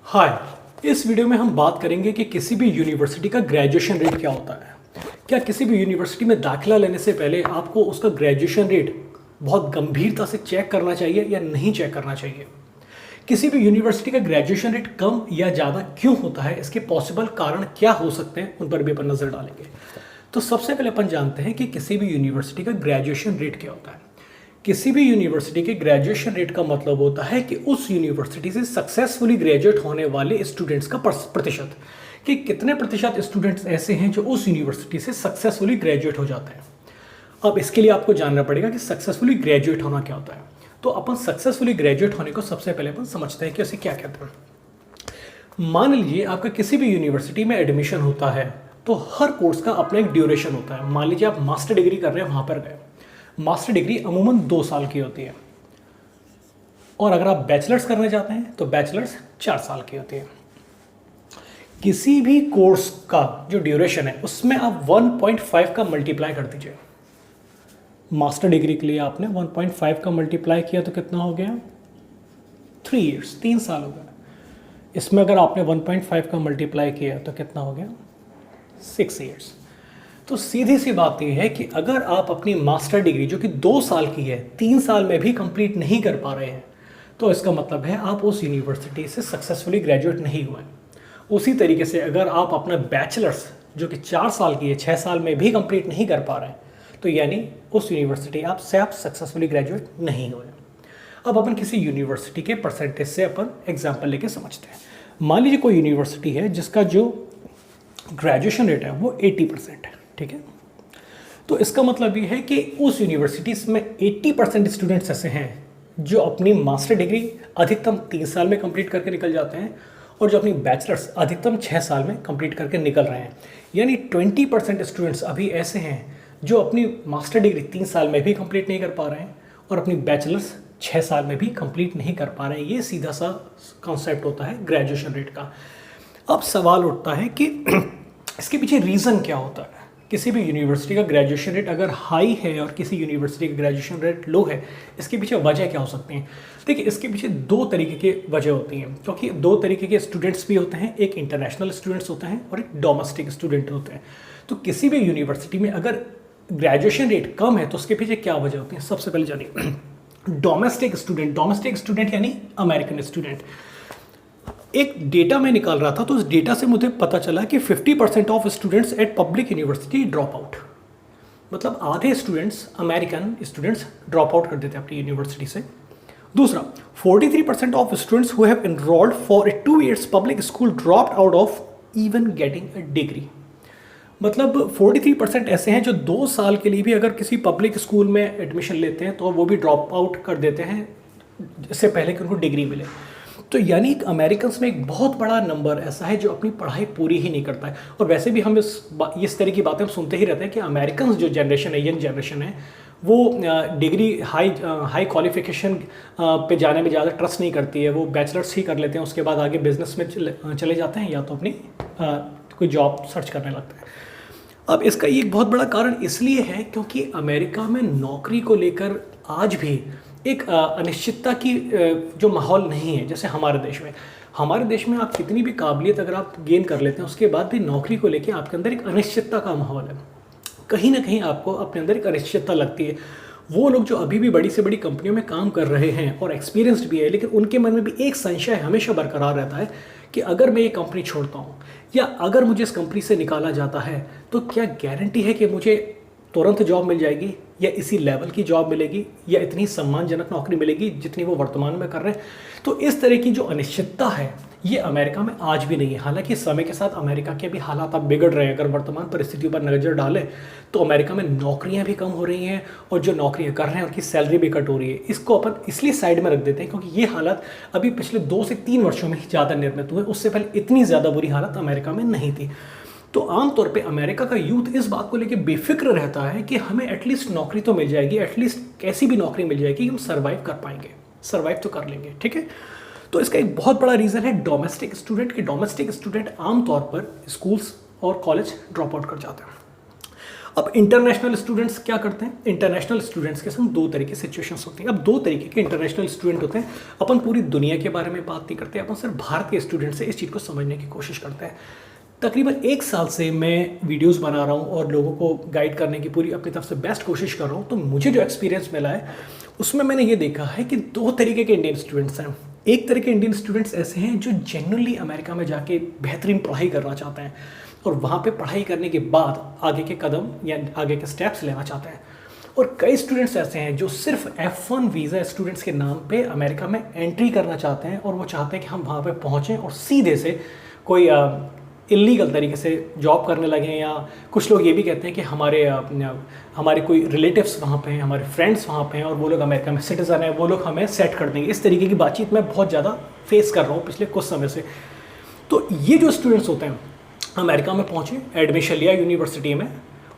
हाय। इस वीडियो में हम बात करेंगे कि किसी भी यूनिवर्सिटी का ग्रेजुएशन रेट क्या होता है। क्या किसी भी यूनिवर्सिटी में दाखिला लेने से पहले आपको उसका ग्रेजुएशन रेट बहुत गंभीरता से चेक करना चाहिए या नहीं चेक करना चाहिए। किसी भी यूनिवर्सिटी का ग्रेजुएशन रेट कम या ज़्यादा क्यों होता है, इसके पॉसिबल कारण क्या हो सकते हैं, उन पर भी अपन नज़र डालेंगे। तो सबसे पहले अपन जानते हैं कि किसी भी यूनिवर्सिटी का ग्रेजुएशन रेट क्या होता है। किसी भी यूनिवर्सिटी के ग्रेजुएशन रेट का मतलब होता है कि उस यूनिवर्सिटी से सक्सेसफुली ग्रेजुएट होने वाले स्टूडेंट्स का प्रतिशत, कि कितने प्रतिशत स्टूडेंट्स ऐसे हैं जो उस यूनिवर्सिटी से सक्सेसफुली ग्रेजुएट हो जाते हैं। अब इसके लिए आपको जानना पड़ेगा कि सक्सेसफुली ग्रेजुएट होना क्या होता है। तो अपन सक्सेसफुली ग्रेजुएट होने को सबसे पहले अपन समझते हैं कि उसे क्या कहते हैं। मान लीजिए आपका किसी भी यूनिवर्सिटी में एडमिशन होता है तो हर कोर्स का अपना एक ड्यूरेशन होता है। मान लीजिए आप मास्टर डिग्री कर रहे हैं, वहाँ पर गए। मास्टर डिग्री अमूमन 2 साल की होती है, और अगर आप बैचलर्स करने जाते हैं तो बैचलर्स 4 साल की होती है। किसी भी कोर्स का जो ड्यूरेशन है उसमें आप 1.5 का मल्टीप्लाई कर दीजिए। मास्टर डिग्री के लिए आपने 1.5 का मल्टीप्लाई किया तो कितना हो गया? 3 ईयर्स, 3 साल हो गया। इसमें अगर आपने 1.5 का मल्टीप्लाई किया तो कितना हो गया? 6 ईयर्स। तो सीधी सी बात यह है कि अगर आप अपनी मास्टर डिग्री जो कि 2 साल की है 3 साल में भी कंप्लीट नहीं कर पा रहे हैं तो इसका मतलब है आप उस यूनिवर्सिटी से सक्सेसफुली ग्रेजुएट नहीं हुए। उसी तरीके से अगर आप अपना बैचलर्स जो कि 4 साल की है 6 साल में भी कंप्लीट नहीं कर पा रहे हैं तो यानी उस यूनिवर्सिटी आप सक्सेसफुली ग्रेजुएट नहीं हुए। अब अपन किसी यूनिवर्सिटी के परसेंटेज से अपन एग्जाम्पल लेके समझते हैं। मान लीजिए कोई यूनिवर्सिटी है जिसका जो ग्रेजुएशन रेट है वो 80% है, ठीक है। तो इसका मतलब ये है कि उस यूनिवर्सिटीज में 80% स्टूडेंट्स ऐसे हैं जो अपनी मास्टर डिग्री अधिकतम 3 साल में कंप्लीट करके निकल जाते हैं, और जो अपनी बैचलर्स अधिकतम 6 साल में कंप्लीट करके निकल रहे हैं। यानी 20% स्टूडेंट्स अभी ऐसे हैं जो अपनी मास्टर डिग्री 3 साल में भी कंप्लीट नहीं कर पा रहे हैं और अपनी बैचलर्स 6 साल में भी कंप्लीट नहीं कर पा रहे हैं। ये सीधा सा कॉन्सेप्ट होता है ग्रेजुएशन रेट का। अब सवाल उठता है कि इसके पीछे रीज़न क्या होता है। किसी भी यूनिवर्सिटी का ग्रेजुएशन रेट अगर हाई है और किसी यूनिवर्सिटी का ग्रेजुएशन रेट लो है, इसके पीछे वजह क्या हो सकती हैं? देखिए, इसके पीछे 2 तरीके की वजह होती हैं, क्योंकि 2 तरीके के स्टूडेंट्स भी होते हैं। एक इंटरनेशनल स्टूडेंट्स होते हैं और एक डोमेस्टिक स्टूडेंट होते हैं। तो किसी भी यूनिवर्सिटी में अगर ग्रेजुएशन रेट कम है तो उसके पीछे क्या वजह होती है? सबसे पहले जानिए। डोमेस्टिक स्टूडेंट यानी अमेरिकन स्टूडेंट। एक डेटा मैं निकाल रहा था तो उस डेटा से मुझे पता चला कि 50% of students eight public university drop out. मतलब आधे students, American students, drop out कर देते हैं अपनी यूनिवर्सिटी से। दूसरा, 43% of students who have enrolled for a 2 years public school dropped out of even getting a degree. मतलब 43% ऐसे हैं जो 2 साल के लिए भी अगर किसी पब्लिक स्कूल में एडमिशन लेते हैं तो वो भी ड्रॉप आउट कर देते हैं इससे पहले कि उनको डिग्री मिले। तो यानी अमेरिकन में एक बहुत बड़ा नंबर ऐसा है जो अपनी पढ़ाई पूरी ही नहीं करता है। और वैसे भी हम इस तरह की बातें हम सुनते ही रहते हैं कि अमेरिकन जो जनरेशन है, यंग जनरेशन है, वो डिग्री हाई क्वालिफिकेशन पे जाने में ज़्यादा ट्रस्ट नहीं करती है। वो बैचलर्स ही कर लेते हैं, उसके बाद आगे बिजनेस में चले जाते हैं या तो अपनी कोई जॉब सर्च करने लगते हैं। अब इसका एक बहुत बड़ा कारण इसलिए है क्योंकि अमेरिका में नौकरी को लेकर आज भी एक अनिश्चितता की जो माहौल नहीं है जैसे हमारे देश में। हमारे देश में आप कितनी भी काबिलियत अगर आप गेन कर लेते हैं उसके बाद भी नौकरी को लेकर आपके अंदर एक अनिश्चितता का माहौल है। कहीं ना कहीं आपको अपने अंदर एक अनिश्चितता लगती है। वो लोग जो अभी भी बड़ी से बड़ी कंपनियों में काम कर रहे हैं और एक्सपीरियंस्ड भी है, लेकिन उनके मन में भी एक संशय हमेशा बरकरार रहता है कि अगर मैं ये कंपनी छोड़ता हूँ या अगर मुझे इस कंपनी से निकाला जाता है तो क्या गारंटी है कि मुझे तुरंत जॉब मिल जाएगी या इसी लेवल की जॉब मिलेगी या इतनी सम्मानजनक नौकरी मिलेगी जितनी वो वर्तमान में कर रहे हैं। तो इस तरह की जो अनिश्चितता है ये अमेरिका में आज भी नहीं है। हालांकि समय के साथ अमेरिका के भी हालात अब बिगड़ रहे हैं। अगर वर्तमान परिस्थितियों पर नज़र डालें तो अमेरिका में नौकरियां भी कम हो रही हैं और जो नौकरियां कर रहे हैं उनकी सैलरी भी कट हो रही है। इसको अपन इसलिए साइड में रख देते हैं क्योंकि ये हालात अभी पिछले 2 से 3 वर्षों में ही ज़्यादा निर्मित हुए। उससे पहले इतनी ज़्यादा बुरी हालत अमेरिका में नहीं थी। तो आमतौर पे अमेरिका का यूथ इस बात को लेकर बेफिक्र रहता है कि हमें एटलीस्ट नौकरी तो मिल जाएगी, एटलीस्ट कैसी भी नौकरी मिल जाएगी, हम सर्वाइव कर पाएंगे, सर्वाइव तो कर लेंगे, ठीक है। तो इसका एक बहुत बड़ा रीज़न है डोमेस्टिक स्टूडेंट आमतौर पर स्कूल्स और कॉलेज ड्रॉप आउट कर जाते हैं। अब इंटरनेशनल स्टूडेंट्स क्या करते हैं? इंटरनेशनल स्टूडेंट्स के संग दो तरह की सिचुएशंस होती हैं। अब दो तरीके के इंटरनेशनल स्टूडेंट होते हैं। अपन पूरी दुनिया के बारे में बात नहीं करते, अपन सिर्फ भारत के स्टूडेंट से इस चीज़ को समझने की कोशिश करते हैं। तकरीबन 1 साल से मैं वीडियोस बना रहा हूँ और लोगों को गाइड करने की पूरी अपनी तरफ से बेस्ट कोशिश कर रहा हूँ। तो मुझे जो एक्सपीरियंस मिला है उसमें मैंने ये देखा है कि दो तरीके के इंडियन स्टूडेंट्स हैं। एक तरह के इंडियन स्टूडेंट्स ऐसे हैं जो जेन्युइनली अमेरिका में जाके बेहतरीन पढ़ाई करना चाहते हैं और वहाँ पे पढ़ाई करने के बाद आगे के कदम या आगे के स्टेप्स लेना चाहते हैं। और कई स्टूडेंट्स ऐसे हैं जो सिर्फ F1 वीज़ा स्टूडेंट्स के नाम पे अमेरिका में एंट्री करना चाहते हैं और वो चाहते हैं कि हम वहाँ पे पहुँचें और सीधे से कोई इलीगल तरीके से जॉब करने लगे। या कुछ लोग ये भी कहते हैं कि हमारे कोई रिलेटिव्स वहाँ पे हैं, हमारे फ्रेंड्स वहाँ पे हैं और वो लोग अमेरिका में सिटीज़न हैं, वो लोग हमें सेट कर देंगे। इस तरीके की बातचीत मैं बहुत ज़्यादा फेस कर रहा हूँ पिछले कुछ समय से। तो ये जो स्टूडेंट्स होते हैं अमेरिका में पहुँचे, एडमिशन लिया यूनिवर्सिटी में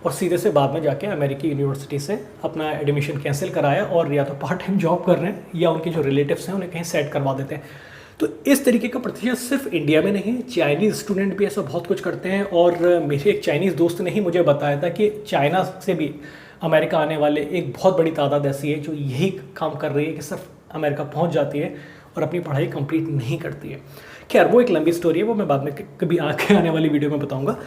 और सीधे से बाद में जाके अमेरिकी यूनिवर्सिटी से अपना एडमिशन कैंसिल कराया और या तो पार्ट टाइम जॉब कर रहे हैं या उनके जो रिलेटिव्स हैं उन्हें कहीं सेट करवा देते हैं। तो इस तरीके का प्रतिशत सिर्फ इंडिया में नहीं, चाइनीज़ स्टूडेंट भी ऐसा बहुत कुछ करते हैं। और मेरे एक चाइनीज़ दोस्त ने ही मुझे बताया था कि चाइना से भी अमेरिका आने वाले एक बहुत बड़ी तादाद ऐसी है जो यही काम कर रही है कि सिर्फ अमेरिका पहुंच जाती है और अपनी पढ़ाई कंप्लीट नहीं करती है। खैर वो एक लंबी स्टोरी है, वो मैं बाद में कभी आने वाली वीडियो में बताऊँगा।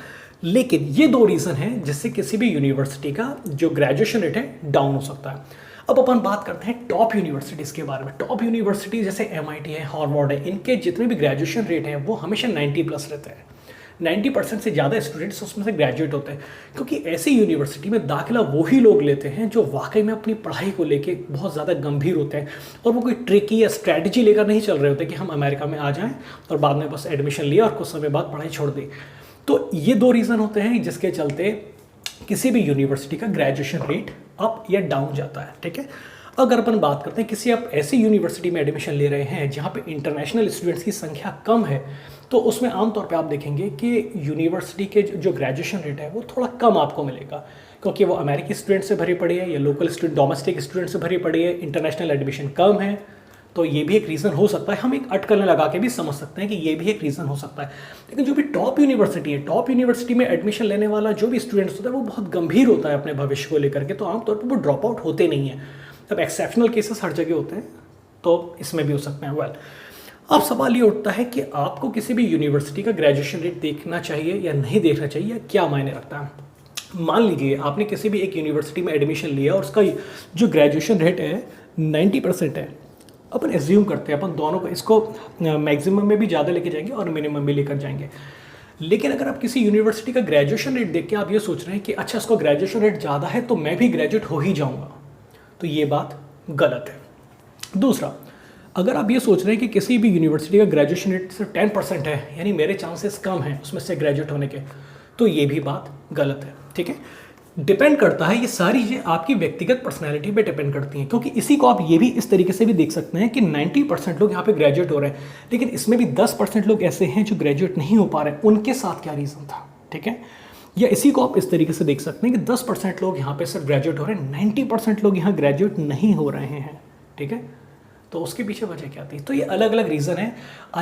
लेकिन ये दो रीज़न हैं जिससे किसी भी यूनिवर्सिटी का जो ग्रेजुएशन रेट है डाउन हो सकता है। अब अपन बात करते हैं टॉप यूनिवर्सिटीज़ के बारे में। टॉप यूनिवर्सिटी जैसे MIT है, हार्वर्ड है, इनके जितने भी ग्रेजुएशन रेट हैं वो हमेशा 90+ रहते हैं। 90% से ज़्यादा स्टूडेंट्स उसमें से ग्रेजुएट होते हैं, क्योंकि ऐसी यूनिवर्सिटी में दाखिला वही लोग लेते हैं जो वाकई में अपनी पढ़ाई को लेके बहुत ज़्यादा गंभीर होते हैं और वो कोई ट्रिकी या स्ट्रैटेजी लेकर नहीं चल रहे होते कि हम अमेरिका में आ जाएं और बाद में बस एडमिशन लिया और कुछ समय बाद पढ़ाई छोड़ दी। तो ये दो रीज़न होते हैं जिसके चलते किसी भी यूनिवर्सिटी का ग्रेजुएशन रेट अप या डाउन जाता है। ठीक है, अगर अपन बात करते हैं किसी आप ऐसी यूनिवर्सिटी में एडमिशन ले रहे हैं जहाँ पे इंटरनेशनल स्टूडेंट्स की संख्या कम है, तो उसमें आमतौर पे आप देखेंगे कि यूनिवर्सिटी के जो ग्रेजुएशन रेट है वो थोड़ा कम आपको मिलेगा, क्योंकि वो अमेरिकी स्टूडेंट से भरी पड़ी है या लोकल स्टूडेंट डोमेस्टिक स्टूडेंट से भरी पड़ी है, इंटरनेशनल एडमिशन कम है। तो ये भी एक रीज़न हो सकता है। हम एक अटकलें लगा के भी समझ सकते हैं कि ये भी एक रीज़न हो सकता है। लेकिन जो भी टॉप यूनिवर्सिटी है, टॉप यूनिवर्सिटी में एडमिशन लेने वाला जो भी स्टूडेंट्स होता है वो बहुत गंभीर होता है अपने भविष्य को लेकर के, तो आमतौर पर वो ड्रॉप आउट होते नहीं हैं। अब एक्सेप्शनल केसेस हर जगह होते हैं, तो इसमें भी हो सकते हैं। अब सवाल ये उठता है कि आपको किसी भी यूनिवर्सिटी का ग्रेजुएशन रेट देखना चाहिए या नहीं देखना चाहिए, या क्या मायने रखता है। मान लीजिए आपने किसी भी एक यूनिवर्सिटी में एडमिशन लिया और उसका जो ग्रेजुएशन रेट है 90% है। अपन एज्यूम करते हैं, अपन दोनों को इसको मैक्सिमम में भी ज़्यादा लेके जाएंगे और मिनिमम भी लेकर जाएंगे। लेकिन अगर आप किसी यूनिवर्सिटी का ग्रेजुएशन रेट देख के आप ये सोच रहे हैं कि अच्छा इसका ग्रेजुएशन रेट ज़्यादा है तो मैं भी ग्रेजुएट हो ही जाऊँगा, तो ये बात गलत है। दूसरा, अगर आप ये सोच रहे हैं कि किसी भी यूनिवर्सिटी का ग्रेजुएशन रेट सिर्फ 10% है, यानी मेरे चांसेस कम हैं उसमें से ग्रेजुएट होने के, तो ये भी बात गलत है। ठीक है, डिपेंड करता है, ये सारी चीज़ें आपकी व्यक्तिगत पर्सनैलिटी पे डिपेंड करती हैं। क्योंकि इसी को आप ये भी इस तरीके से भी देख सकते हैं कि 90% लोग यहाँ पे ग्रेजुएट हो रहे हैं, लेकिन इसमें भी 10% लोग ऐसे हैं जो ग्रेजुएट नहीं हो पा रहे हैं। उनके साथ क्या रीज़न था? ठीक है, या इसी को आप इस तरीके से देख सकते हैं कि 10% लोग यहाँ पे सिर्फ ग्रेजुएट हो रहे हैं, 90% लोग यहाँ ग्रेजुएट नहीं हो रहे हैं। ठीक है, तो उसके पीछे वजह क्या थी? तो ये अलग अलग रीज़न है।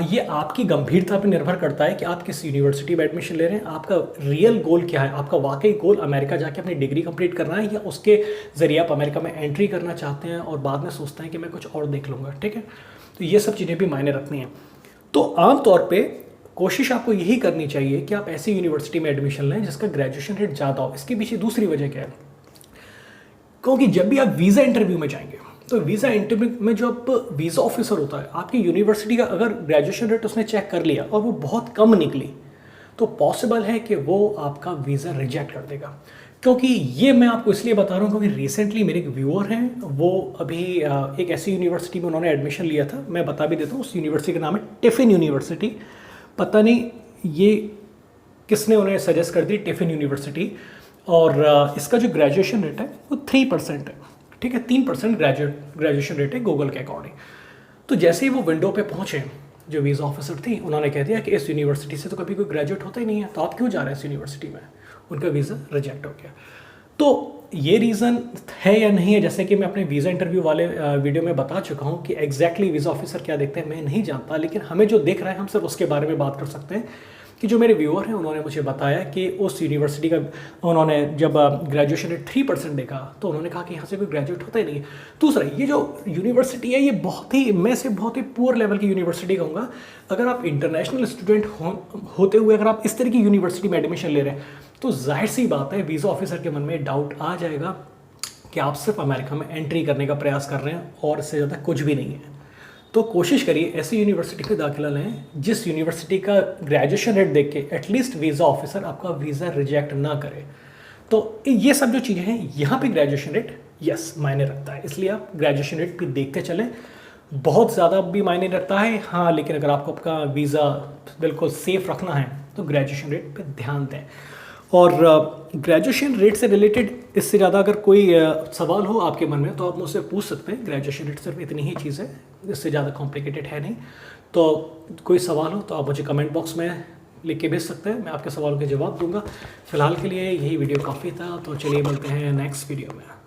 ये आपकी गंभीरता पर निर्भर करता है कि आप किस यूनिवर्सिटी में एडमिशन ले रहे हैं, आपका रियल गोल क्या है। आपका वाकई गोल अमेरिका जाके अपनी डिग्री कंप्लीट करना है, या उसके ज़रिए आप अमेरिका में एंट्री करना चाहते हैं और बाद में सोचते हैं कि मैं कुछ और देख लूँगा। ठीक है, तो ये सब चीज़ें भी मायने रखनी हैं। तो आमतौर पर कोशिश आपको यही करनी चाहिए कि आप ऐसी यूनिवर्सिटी में एडमिशन लें जिसका ग्रेजुएशन रेट ज़्यादा हो। इसके पीछे दूसरी वजह क्या है? क्योंकि जब भी आप वीज़ा इंटरव्यू में जाएंगे, तो वीज़ा इंटरव्यू में जो आप वीज़ा ऑफिसर होता है आपकी यूनिवर्सिटी का, अगर ग्रेजुएशन रेट उसने चेक कर लिया और वो बहुत कम निकली, तो पॉसिबल है कि वो आपका वीज़ा रिजेक्ट कर देगा। क्योंकि ये मैं आपको इसलिए बता रहा हूँ क्योंकि रिसेंटली मेरे एक व्यूअर हैं, वो अभी एक ऐसी यूनिवर्सिटी में उन्होंने एडमिशन लिया था। मैं बता भी देता हूँ, उस यूनिवर्सिटी का नाम है टिफ़िन यूनिवर्सिटी। पता नहीं ये किसने उन्हें सजेस्ट कर दी, टिफ़िन यूनिवर्सिटी। और इसका जो ग्रेजुएशन रेट है वो 3% है। ठीक है, 3% ग्रेजुएशन रेट है गूगल के अकॉर्डिंग। तो जैसे ही वो विंडो पे पहुँचे, जो वीज़ा ऑफिसर थी, उन्होंने कह दिया कि इस यूनिवर्सिटी से तो कभी कोई ग्रेजुएट होता ही नहीं है, तो आप क्यों जा रहे हैं इस यूनिवर्सिटी में? उनका वीज़ा रिजेक्ट हो गया। तो ये रीज़न है या नहीं है, जैसे कि मैं अपने वीज़ा इंटरव्यू वाले वीडियो में बता चुका हूँ कि एग्जैक्टली वीज़ा ऑफिसर क्या देखते हैं मैं नहीं जानता, लेकिन हमें जो दिख रहा है हम सिर्फ उसके बारे में बात कर सकते हैं कि जो मेरे व्यूअर हैं उन्होंने मुझे बताया कि उस यूनिवर्सिटी का उन्होंने जब ग्रेजुएशन रेट 3% देखा तो उन्होंने कहा कि यहाँ से कोई ग्रेजुएट होता ही नहीं है। दूसरा, ये जो यूनिवर्सिटी है ये बहुत ही पुअर लेवल की यूनिवर्सिटी कहूँगा। अगर आप इंटरनेशनल स्टूडेंट होते हुए अगर आप इस तरह की यूनिवर्सिटी में एडमिशन ले रहे हैं तो जाहिर सी बात है वीज़ा ऑफिसर के मन में डाउट आ जाएगा कि आप सिर्फ अमेरिका में एंट्री करने का प्रयास कर रहे हैं और इससे ज़्यादा कुछ भी नहीं है। तो कोशिश करिए ऐसी यूनिवर्सिटी में दाखिला लें जिस यूनिवर्सिटी का ग्रेजुएशन रेट देख के एटलीस्ट वीज़ा ऑफिसर आपका वीज़ा रिजेक्ट ना करे। तो ये सब जो चीज़ें हैं यहाँ पे ग्रेजुएशन रेट यस मायने रखता है, इसलिए आप ग्रेजुएशन रेट भी देखते चलें। बहुत ज़्यादा भी मायने रखता है हाँ, लेकिन अगर आपको आपका वीज़ा बिल्कुल सेफ रखना है तो ग्रेजुएशन रेट पे ध्यान दें। और ग्रेजुएशन रेट से रिलेटेड इससे ज़्यादा अगर कोई सवाल हो आपके मन में तो आप मुझसे पूछ सकते हैं। ग्रेजुएशन रेट सिर्फ इतनी ही चीज़ है, इससे ज़्यादा कॉम्प्लिकेटेड है नहीं। तो कोई सवाल हो तो आप मुझे कमेंट बॉक्स में लिख के भेज सकते हैं, मैं आपके सवालों के जवाब दूंगा। फिलहाल के लिए यही वीडियो काफ़ी था, तो चलिए मिलते हैं नेक्स्ट वीडियो में।